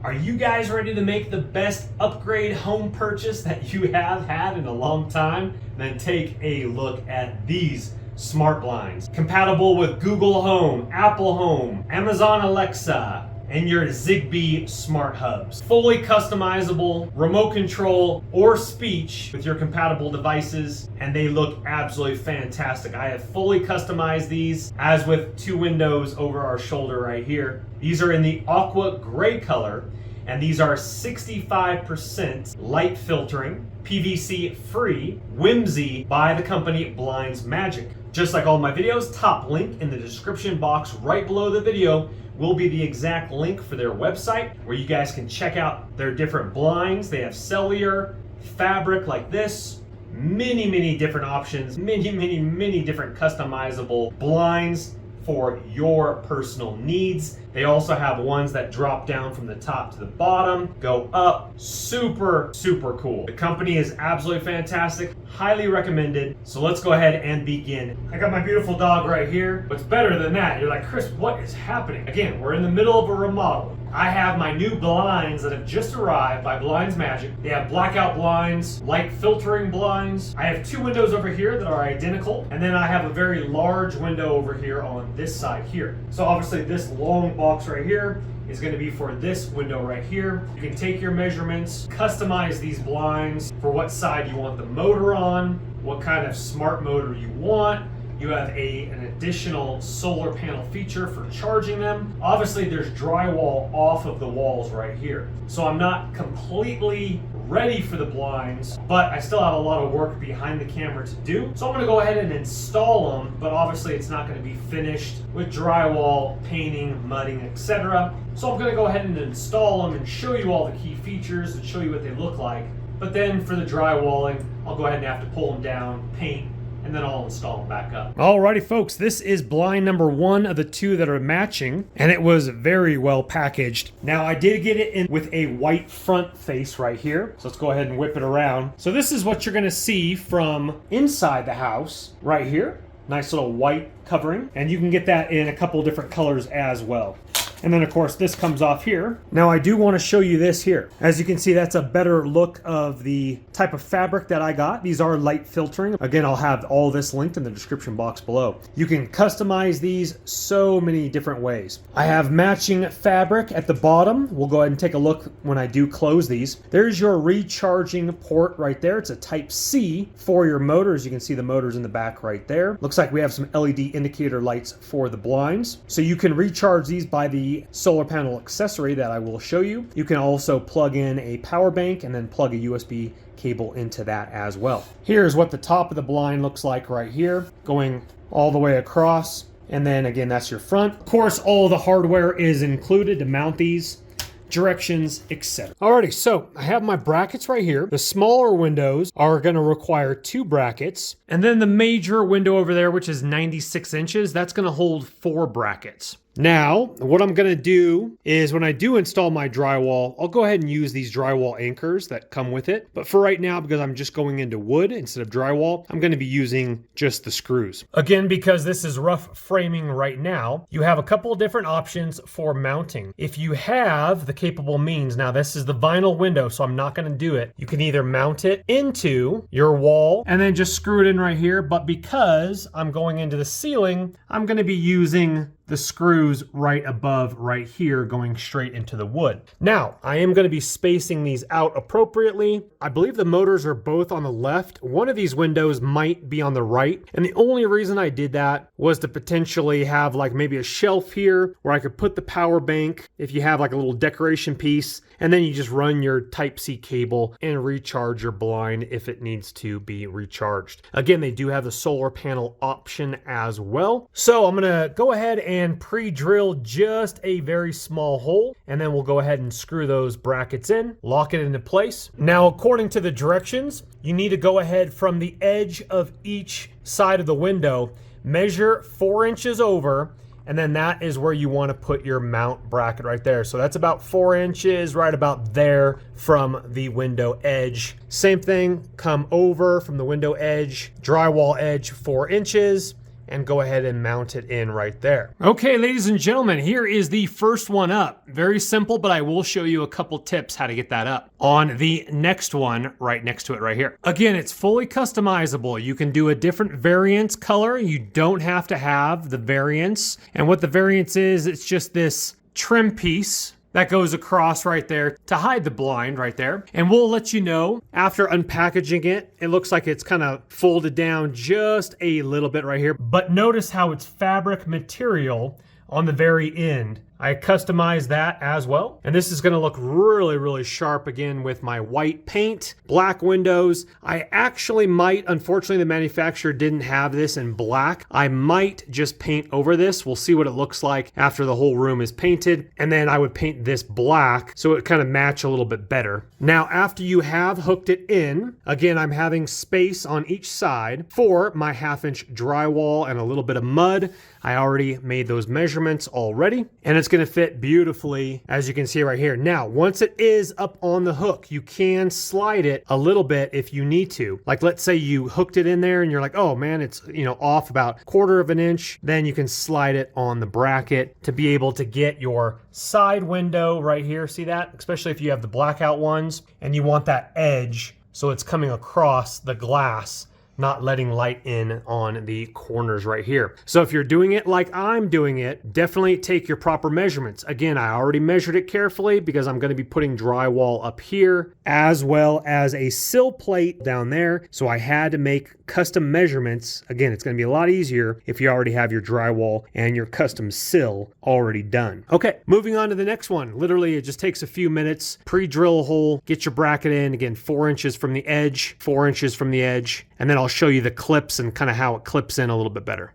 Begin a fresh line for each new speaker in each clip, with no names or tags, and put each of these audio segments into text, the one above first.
Are you guys ready to make the best upgrade home purchase that you have had in a long time? Then take a look at these smart blinds. Compatible with Google Home, Apple Home, Amazon Alexa, and your Zigbee smart hubs. Fully customizable, remote control, or speech with your compatible devices, and they look absolutely fantastic. I have fully customized these, as with two windows over our shoulder right here. These are in the aqua gray color, and these are 65% light filtering, PVC free, whimsy by the company BlindsMagic. Just like all my videos, top link in the description box right below the video will be the exact link for their website where you guys can check out their different blinds. They have cellular, fabric like this, many different options, many different customizable blinds for your personal needs. They also have ones that drop down from the top to the bottom, go up. Super cool. The company is absolutely fantastic, highly recommended. So let's go ahead and begin. I got my beautiful dog right here. What's better than that? You're like, Chris, what is happening? Again, we're in the middle of a remodel. I have my new blinds that have just arrived by BlindsMagic. They have blackout blinds, light filtering blinds. I have two windows over here that are identical, and then I have a very large window over here on this side here. So obviously this long box right here is going to be for this window right here. You can take your measurements, customize these blinds for what side you want the motor on, what kind of smart motor you want. You have an additional solar panel feature for charging them. Obviously, there's drywall off of the walls right here. So I'm not completely ready for the blinds, but I still have a lot of work behind the camera to do. So I'm gonna go ahead and install them, but obviously it's not gonna be finished with drywall, painting, mudding, etc. So I'm gonna go ahead and install them and show you all the key features and show you what they look like. But then for the drywalling, I'll go ahead and have to pull them down, paint, and then I'll install them back up. Alrighty folks, this is blind number one of the two that are matching, and it was very well packaged. Now I did get it in with a white front face right here, so let's go ahead and whip it around. So this is what you're gonna see from inside the house right here. Nice little white covering, and you can get that in a couple different colors as well. And then of course this comes off here. Now I do want to show you this here. As you can see, that's a better look of the type of fabric that I got. These are light filtering. Again, I'll have all this linked in the description box below. You can customize these so many different ways. I have matching fabric at the bottom. We'll go ahead and take a look when I do close these. There's your recharging port right there. It's a type C for your motors. You can see the motors in the back right there. Looks like we have some LED indicator lights for the blinds. So you can recharge these by the solar panel accessory that I will show you. You can also plug in a power bank and then plug a USB cable into that as well. Here's what the top of the blind looks like right here, going all the way across. And then again, that's your front. Of course, all the hardware is included to mount these, directions, etc. Alrighty, so I have my brackets right here. The smaller windows are going to require two brackets, and then the major window over there, which is 96 inches, that's going to hold 4 brackets. Now, what I'm going to do is when I do install my drywall, I'll go ahead and use these drywall anchors that come with it. But for right now, because I'm just going into wood instead of drywall, I'm going to be using just the screws. Again, because this is rough framing right now, you have a couple of different options for mounting. If you have the capable means, now this is the vinyl window, so I'm not going to do it. You can either mount it into your wall and then just screw it in right here. But because I'm going into the ceiling, I'm going to be using the screws right above right here going straight into the wood. Now, I am going to be spacing these out appropriately. I believe the motors are both on the left. One of these windows might be on the right. And the only reason I did that was to potentially have like maybe a shelf here where I could put the power bank if you have like a little decoration piece, and then you just run your Type-C cable and recharge your blind if it needs to be recharged. Again, they do have the solar panel option as well. So I'm going to go ahead and pre-drill just a very small hole, and then we'll go ahead and screw those brackets in, lock it into place. Now, according to the directions, you need to go ahead from the edge of each side of the window, measure 4 inches over, and then that is where you want to put your mount bracket right there. So that's about 4 inches, right about there from the window edge. Same thing, come over from the window edge, drywall edge 4 inches, and go ahead and mount it in right there. Okay, ladies and gentlemen, here is the first one up. Very simple, but I will show you a couple tips how to get that up. On the next one, right next to it right here. Again, it's fully customizable. You can do a different variance color. You don't have to have the variance. And what the variance is, it's just this trim piece that goes across right there to hide the blind right there. And we'll let you know after unpackaging it. It looks like it's kind of folded down just a little bit right here. But notice how it's fabric material on the very end. I customized that as well. And this is gonna look really, really sharp again with my white paint, black windows. I actually might, unfortunately the manufacturer didn't have this in black. I might just paint over this. We'll see what it looks like after the whole room is painted. And then I would paint this black so it kind of match a little bit better. Now, after you have hooked it in, again, I'm having space on each side for my 1/2-inch drywall and a little bit of mud. I already made those measurements already, and it's gonna fit beautifully, as you can see right here. Now, once it is up on the hook, you can slide it a little bit if you need to. Like, let's say you hooked it in there and you're like, oh man, it's, you know, off about 1/4 of an inch. Then you can slide it on the bracket to be able to get your side window right here. See that? Especially if you have the blackout ones and you want that edge so it's coming across the glass, not letting light in on the corners right here. So if you're doing it like I'm doing it, definitely take your proper measurements. Again, I already measured it carefully because I'm going to be putting drywall up here as well as a sill plate down there. So I had to make custom measurements. Again, it's going to be a lot easier if you already have your drywall and your custom sill already done. Okay, moving on to the next one. Literally, it just takes a few minutes. Pre-drill a hole, get your bracket in. Again, 4 inches from the edge, 4 inches from the edge. And then I'll show you the clips and kind of how it clips in a little bit better.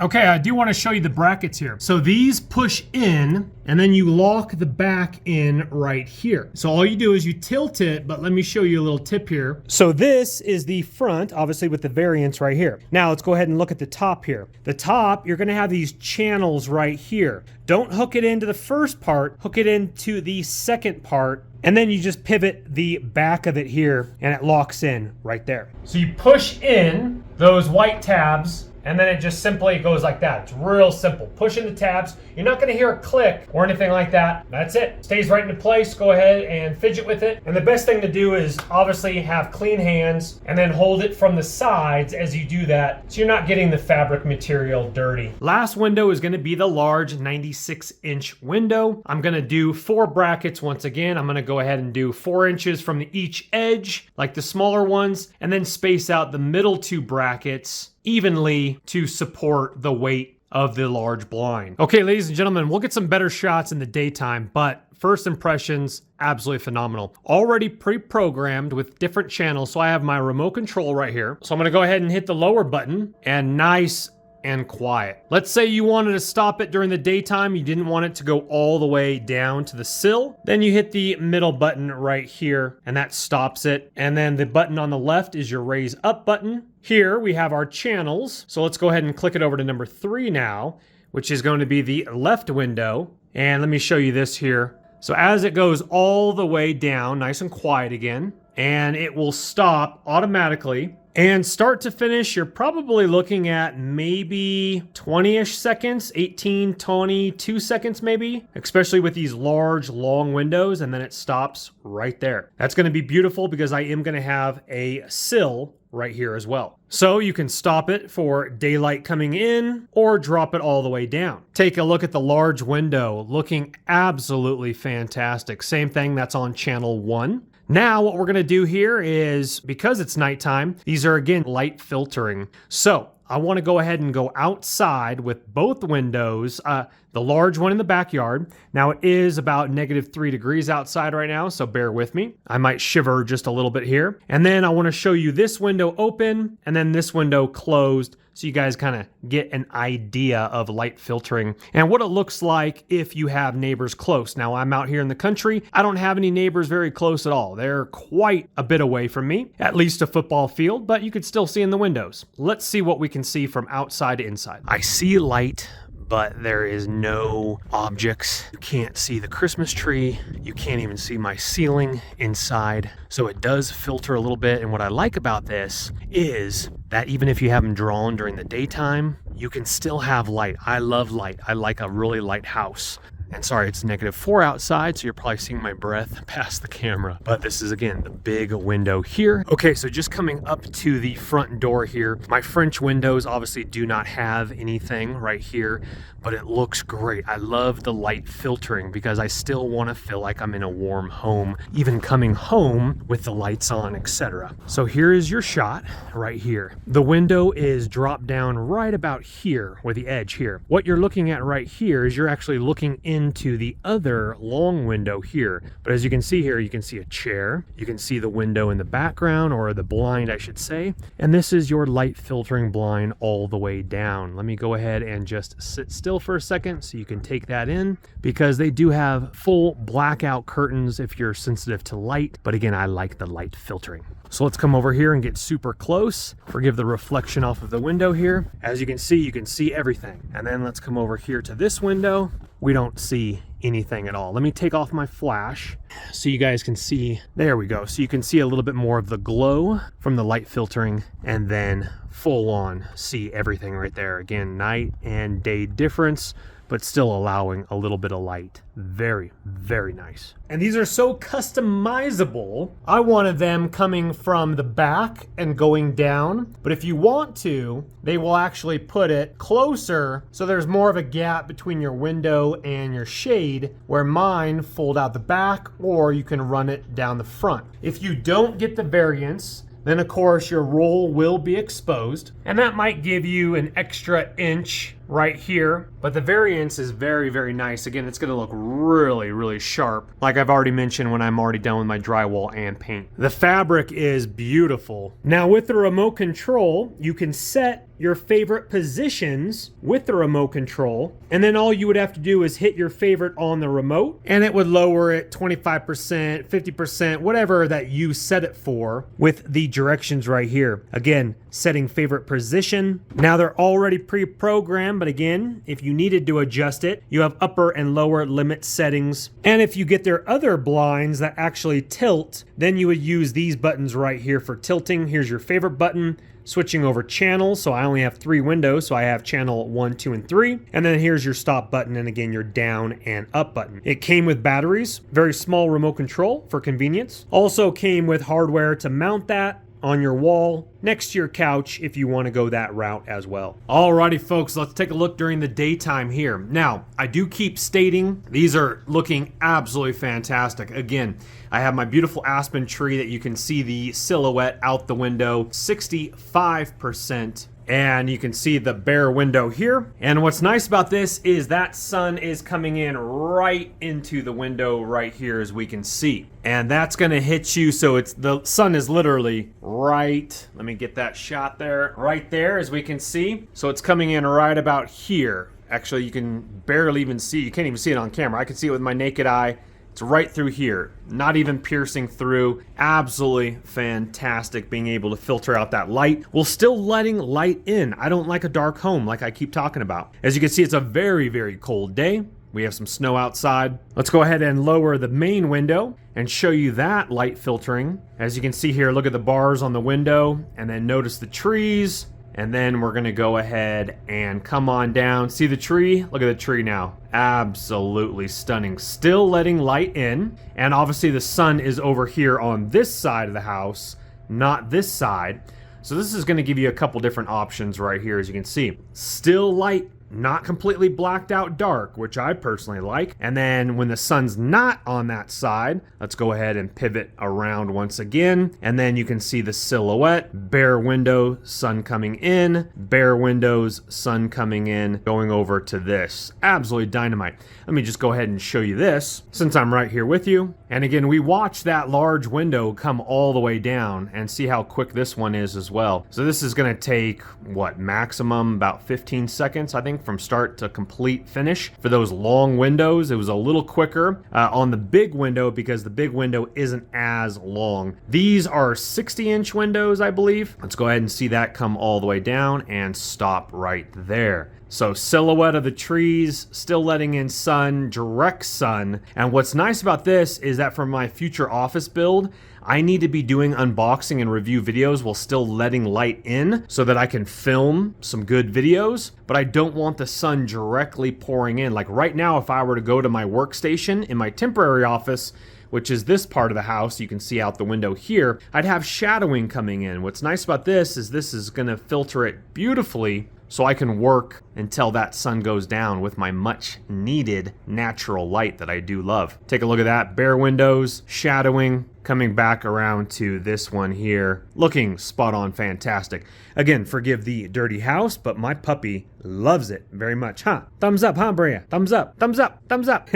Okay, I do want to show you the brackets here. So these push in and then you lock the back in right here. So all you do is you tilt it, but let me show you a little tip here. So this is the front, obviously with the variance right here. Now let's go ahead and look at the top here. The top, you're gonna have these channels right here. Don't hook it into the first part, hook it into the second part, and then you just pivot the back of it here and it locks in right there. So you push in those white tabs and then it just simply goes like that. It's real simple. Push in the tabs. You're not gonna hear a click or anything like that. That's it. Stays right into place. Go ahead and fidget with it. And the best thing to do is obviously have clean hands and then hold it from the sides as you do that so you're not getting the fabric material dirty. Last window is gonna be the large 96-inch window. I'm gonna do 4 brackets once again. I'm gonna go ahead and do 4 inches from each edge, like the smaller ones, and then space out the middle 2 brackets evenly to support the weight of the large blind. Okay, ladies and gentlemen, we'll get some better shots in the daytime, but first impressions, absolutely phenomenal. Already pre-programmed with different channels. So I have my remote control right here. So I'm gonna go ahead and hit the lower button and nice and quiet. Let's say you wanted to stop it during the daytime. You didn't want it to go all the way down to the sill. Then you hit the middle button right here and that stops it. And then the button on the left is your raise up button. Here we have our channels. So let's go ahead and click it over to number 3 now, which is going to be the left window. And let me show you this here. So as it goes all the way down, nice and quiet again, and it will stop automatically. And start to finish, you're probably looking at maybe 20-ish seconds, 18, 22 seconds maybe, especially with these large, long windows, and then it stops right there. That's gonna be beautiful because I am gonna have a sill right here as well. So you can stop it for daylight coming in or drop it all the way down. Take a look at the large window, looking absolutely fantastic. Same thing, that's on channel 1. Now what we're gonna do here is, because it's nighttime, these are again light filtering. So I wanna go ahead and go outside with both windows, the large one in the backyard. Now it is about -3 degrees outside right now, so bear with me. I might shiver just a little bit here. And then I wanna show you this window open and then this window closed so you guys kind of get an idea of light filtering and what it looks like if you have neighbors close. Now I'm out here in the country. I don't have any neighbors very close at all. They're quite a bit away from me, at least a football field, but you could still see in the windows. Let's see what we can see from outside to inside. I see light, but there is no objects. You can't see the Christmas tree. You can't even see my ceiling inside. So it does filter a little bit. And what I like about this is that even if you have them drawn during the daytime, you can still have light. I love light. I like a really light house. And sorry, it's -4 outside, so you're probably seeing my breath past the camera. But this is, again, the big window here. Okay, so just coming up to the front door here. My French windows obviously do not have anything right here, but it looks great. I love the light filtering because I still want to feel like I'm in a warm home, even coming home with the lights on, etc. So here is your shot right here. The window is dropped down right about here with the edge here. What you're looking at right here is you're actually looking into the other long window here. But as you can see here, you can see a chair. You can see the window in the background, or the blind, I should say. And this is your light filtering blind all the way down. Let me go ahead and just sit still for a second so you can take that in, because they do have full blackout curtains if you're sensitive to light. But again, I like the light filtering. So let's come over here and get super close. Forgive the reflection off of the window here. As you can see everything. And then let's come over here to this window. We don't see anything at all. Let me take off my flash so you guys can see. There we go. So you can see a little bit more of the glow from the light filtering, and then full on see everything right there. Again, night and day difference, but still allowing a little bit of light. Very, very nice. And these are so customizable. I wanted them coming from the back and going down, but if you want to, they will actually put it closer so there's more of a gap between your window and your shade, where mine fold out the back, or you can run it down the front. If you don't get the variance, then of course your roll will be exposed, and that might give you an extra inch right here. But the variance is very, very nice. Again, it's gonna look really, really sharp, like I've already mentioned when I'm already done with my drywall and paint. The fabric is beautiful. Now with the remote control, you can set your favorite positions with the remote control, and then all you would have to do is hit your favorite on the remote, and it would lower it 25%, 50%, whatever that you set it for, with the directions right here. Again, setting favorite position. Now they're already pre-programmed, but again, if you needed to adjust it, you have upper and lower limit settings. And if you get their other blinds that actually tilt, then you would use these buttons right here for tilting. Here's your favorite button. Switching over channels, so I only have 3 windows, so I have channel 1, 2, and 3. And then here's your stop button, and again, your down and up button. It came with batteries, very small remote control for convenience. Also came with hardware to mount that on your wall next to your couch if you want to go that route as well. Alrighty folks, let's take a look during the daytime here. Now, I do keep stating these are looking absolutely fantastic. Again, I have my beautiful aspen tree that you can see the silhouette out the window, 65%. And you can see the bare window here. And what's nice about this is that sun is coming in right into the window right here, as we can see. And that's gonna hit you, so the sun is literally right, let me get that shot there, right there, as we can see. So it's coming in right about here. Actually, you can barely even see, you can't even see it on camera. I can see it with my naked eye. It's right through here, not even piercing through. Absolutely fantastic being able to filter out that light while still letting light in. I don't like a dark home like I keep talking about. As you can see, it's a very, very cold day. We have some snow outside. Let's go ahead and lower the main window and show you that light filtering. As you can see here, look at the bars on the window, and then notice the trees. And then we're gonna go ahead and come on down. See the tree? Look at the tree now. Absolutely stunning. Still letting light in. And obviously the sun is over here on this side of the house, not this side. So this is gonna give you a couple different options right here, as you can see. Still light, not completely blacked out dark, which I personally like. And then when the sun's not on that side, let's go ahead and pivot around once again. And then you can see the silhouette, bare window, sun coming in, bare windows, sun coming in, going over to this. Absolutely dynamite. Let me just go ahead and show you this since I'm right here with you. And again, we watch that large window come all the way down and see how quick this one is as well. So this is gonna take, what, maximum about 15 seconds, I think, from start to complete finish. For those long windows, it was a little quicker on the big window because the big window isn't as long. These are 60-inch windows, I believe. Let's go ahead and see that come all the way down and stop right there. So silhouette of the trees, still letting in sun, direct sun. And what's nice about this is that for my future office build, I need to be doing unboxing and review videos while still letting light in so that I can film some good videos, but I don't want the sun directly pouring in. Like right now, if I were to go to my workstation in my temporary office, which is this part of the house, you can see out the window here, I'd have shadowing coming in. What's nice about this is gonna filter it beautifully so I can work until that sun goes down with my much needed natural light that I do love. Take a look at that, bare windows, shadowing, coming back around to this one here, looking spot on fantastic. Again, forgive the dirty house, but my puppy loves it very much, huh? Thumbs up, huh, Bria? Thumbs up, thumbs up, thumbs up.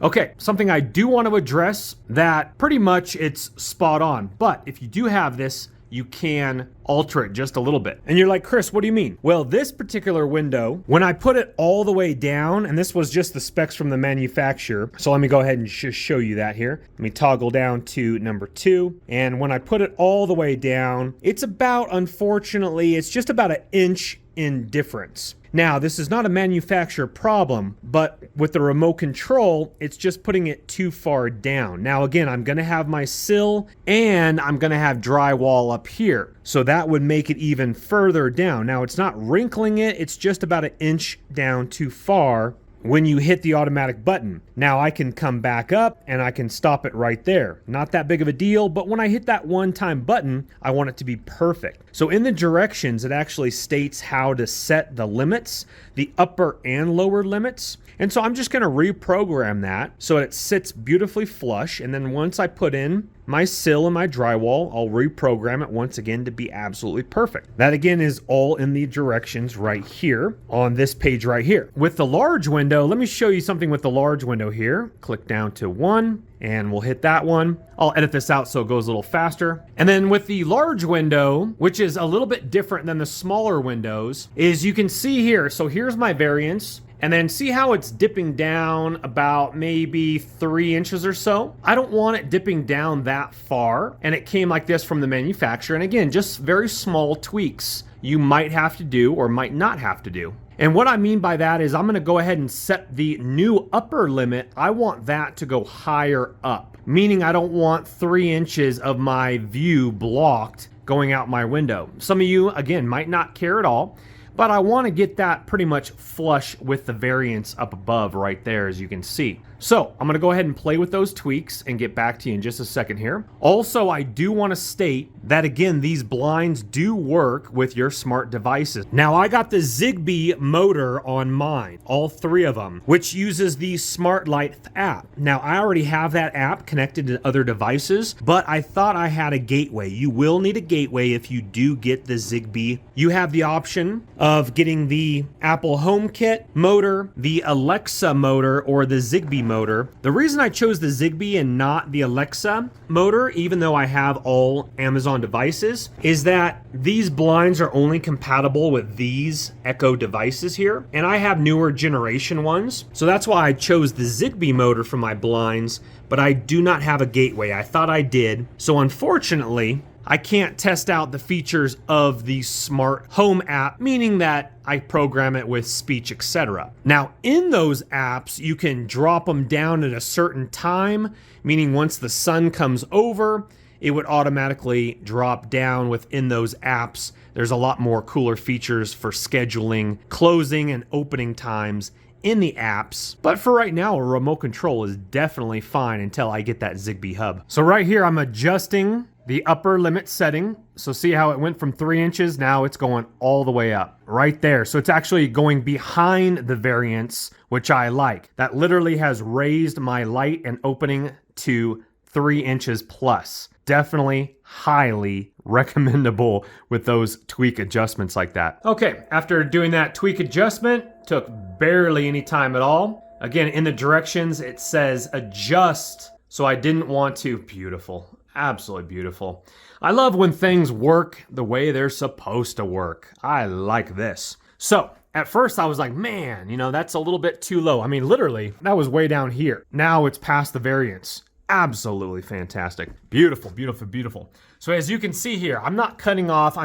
Okay, something I do want to address that pretty much it's spot on, but if you do have this, you can alter it just a little bit. And you're like, Chris, what do you mean? Well, this particular window, when I put it all the way down, and this was just the specs from the manufacturer, so let me go ahead and just show you that here. Let me toggle down to number 2. And when I put it all the way down, it's about, unfortunately, it's just about an inch in difference. Now, this is not a manufacturer problem, but with the remote control, it's just putting it too far down. Now, again, I'm going to have my sill and I'm going to have drywall up here. So that would make it even further down. Now, it's not wrinkling it. It's just about an inch down too far when you hit the automatic button. Now I can come back up and I can stop it right there. Not that big of a deal, but when I hit that one-time button, I want it to be perfect. So in the directions, it actually states how to set the limits, the upper and lower limits. And so I'm just gonna reprogram that so it sits beautifully flush. And then once I put in my sill and my drywall, I'll reprogram it once again to be absolutely perfect. That again is all in the directions right here on this page right here. With the large window, let me show you something with the large window here. Click down to 1 and we'll hit that one. I'll edit this out so it goes a little faster. And then with the large window, which is a little bit different than the smaller windows, is you can see here, so here's my variance. And then see how it's dipping down about maybe 3 inches or so? I don't want it dipping down that far. And it came like this from the manufacturer. And again, just very small tweaks you might have to do or might not have to do. And what I mean by that is I'm gonna go ahead and set the new upper limit. I want that to go higher up, meaning I don't want 3 inches of my view blocked going out my window. Some of you, again, might not care at all, but I want to get that pretty much flush with the variance up above right there, as you can see. So I'm going to go ahead and play with those tweaks and get back to you in just a second here. Also, I do want to state that, again, these blinds do work with your smart devices. Now, I got the Zigbee motor on mine, all 3 of them, which uses the Smart Light app. Now, I already have that app connected to other devices, but I thought I had a gateway. You will need a gateway if you do get the Zigbee. You have the option of getting the Apple HomeKit motor, the Alexa motor, or the Zigbee motor. The reason I chose the Zigbee and not the Alexa motor, even though I have all Amazon devices, is that these blinds are only compatible with these Echo devices here, and I have newer generation ones. So that's why I chose the Zigbee motor for my blinds, but I do not have a gateway. I thought I did. So unfortunately, I can't test out the features of the smart home app, meaning that I program it with speech, etc. Now, in those apps, you can drop them down at a certain time, meaning once the sun comes over, it would automatically drop down within those apps. There's a lot more cooler features for scheduling, closing, and opening times in the apps. But for right now, a remote control is definitely fine until I get that Zigbee hub. So right here, I'm adjusting the upper limit setting. So see how it went from 3 inches? Now it's going all the way up right there. So it's actually going behind the variance, which I like. That literally has raised my light and opening to 3 inches plus. Definitely highly recommendable with those tweak adjustments like that. Okay, after doing that tweak adjustment, took barely any time at all. Again, in the directions, it says adjust. So I didn't want to, beautiful. Absolutely beautiful. I love when things work the way they're supposed to work. I like this. So at first I was like, man, that's a little bit too low. I mean, literally, that was way down here. Now it's past the variance. Absolutely fantastic. Beautiful, beautiful, beautiful. So as you can see here, I'm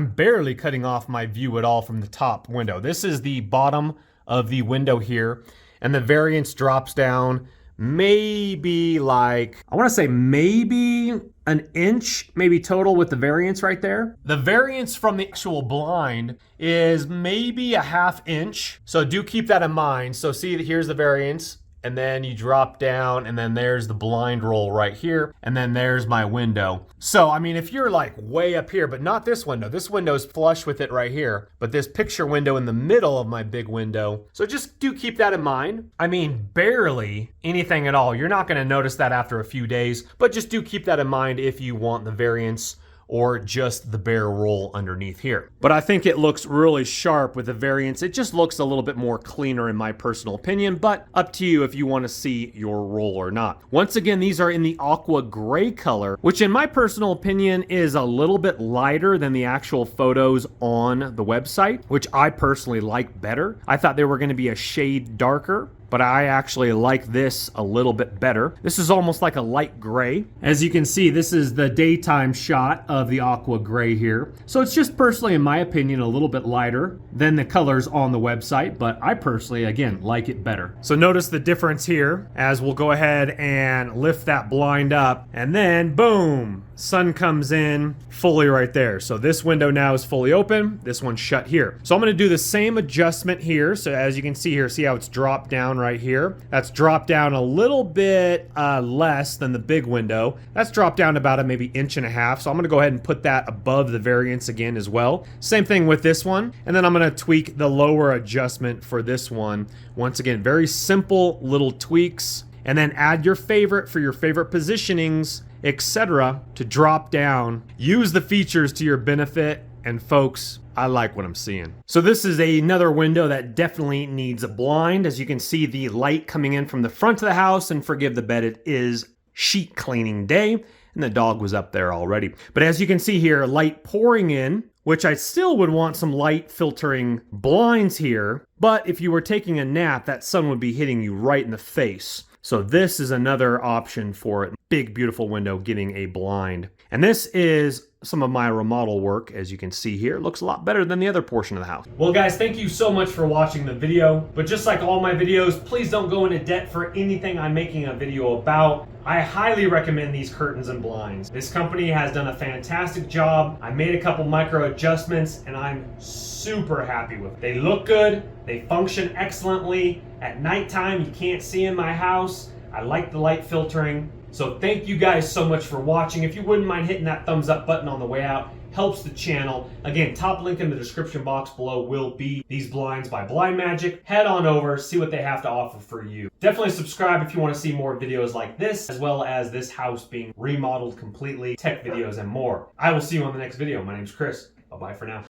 barely cutting off my view at all from the top window. This is the bottom of the window here. And the variance drops down maybe like, I want to say maybe an inch, maybe total with the variance right there. The variance from the actual blind is maybe a ½ inch. So do keep that in mind. So see, here's the variance. And then you drop down, and then there's the blind roll right here, and then there's my window. So, I mean, if you're like way up here, but not this window's flush with it right here, but this picture window in the middle of my big window. So just do keep that in mind. I mean, barely anything at all. You're not gonna notice that after a few days, but just do keep that in mind if you want the variance or just the bare roll underneath here. But I think it looks really sharp with the variance. It just looks a little bit more cleaner in my personal opinion, but up to you if you want to see your roll or not. Once again, these are in the aqua gray color, which in my personal opinion is a little bit lighter than the actual photos on the website, which I personally like better. I thought they were going to be a shade darker, but I actually like this a little bit better. This is almost like a light gray. As you can see, this is the daytime shot of the aqua gray here. So it's just personally, in my opinion, a little bit lighter than the colors on the website, but I personally, again, like it better. So notice the difference here as we'll go ahead and lift that blind up, and then boom, sun comes in fully right there. So this window now is fully open, this one's shut here. So I'm gonna do the same adjustment here. So as you can see here, see how it's dropped down right here? That's dropped down a little bit less than the big window. That's dropped down about a maybe 1.5 inches. So I'm gonna go ahead and put that above the variance again as well. Same thing with this one. And then I'm gonna tweak the lower adjustment for this one. Once again, very simple little tweaks. And then add your favorite for your favorite positionings, etc. to drop down. Use the features to your benefit, and folks, I like what I'm seeing. So this is another window that definitely needs a blind. As you can see, the light coming in from the front of the house, and forgive the bed, it is sheet cleaning day, and the dog was up there already. But as you can see here, light pouring in, which I still would want some light filtering blinds here, but if you were taking a nap, that sun would be hitting you right in the face. So this is another option for it. Big, beautiful window getting a blind. And this is some of my remodel work. As you can see here, it looks a lot better than the other portion of the house. Well guys, thank you so much for watching the video. But just like all my videos, please don't go into debt for anything I'm making a video about. I highly recommend these curtains and blinds. This company has done a fantastic job. I made a couple micro adjustments and I'm super happy with it. They look good, they function excellently. At nighttime, you can't see in my house. I like the light filtering. So thank you guys so much for watching. If you wouldn't mind hitting that thumbs up button on the way out, helps the channel. Again, top link in the description box below will be these blinds by BlindsMagic. Head on over, see what they have to offer for you. Definitely subscribe if you want to see more videos like this, as well as this house being remodeled completely, tech videos, and more. I will see you on the next video. My name's Chris. Bye-bye for now.